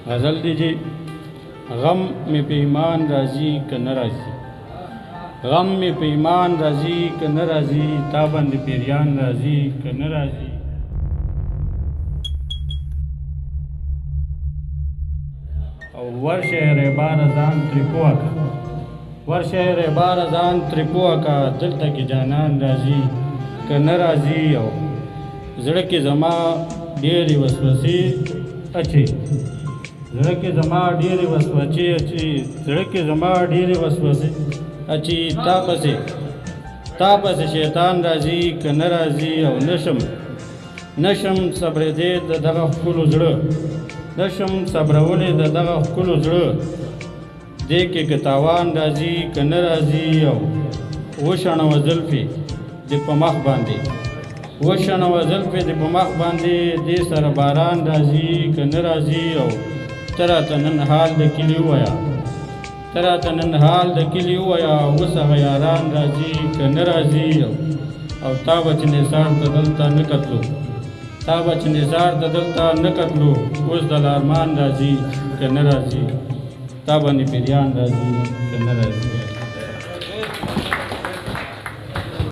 غزل دیجیے غم میں پیمان راضی کہ نہ راضی غم میں پیمان راضی کہ نہ راضی تابند پیریان راضی کہ نہ راضی ورشه ربار ځان ترپوه کا ورشه ربار ځان ترپوه کا دلته کې جانان راضي که نه راضي او زړه کې زما ډېرې وسوسې اچي زړه کې زما ډېرې وسوسې اچي زړه کې زما ډېرې وسوسې اچي تا پسې شیطان راضي که نه راضي او نشم صبرېدی د دغه ښکلو زړه نشم صبرولې د دغه ښکلو زړه دې کې که تاوان راځي که نه راځي او وشڼوه زلفې دې په مخ باندې وشڼوه زلفې دې په مخ باندې دې سره باران راځي که نه راځي او ته راته نن حال د کلي ووایه ته راته نن حال د کلي ووایه اوس هغه یاران راځي که نه راځي او تا به چې نثار ته دلته نه کتلو تا به چې نثار ته دلته نه کتلو اوس د لارمان راځي که نه راځي تا باندې پیریان راځي که نه راځي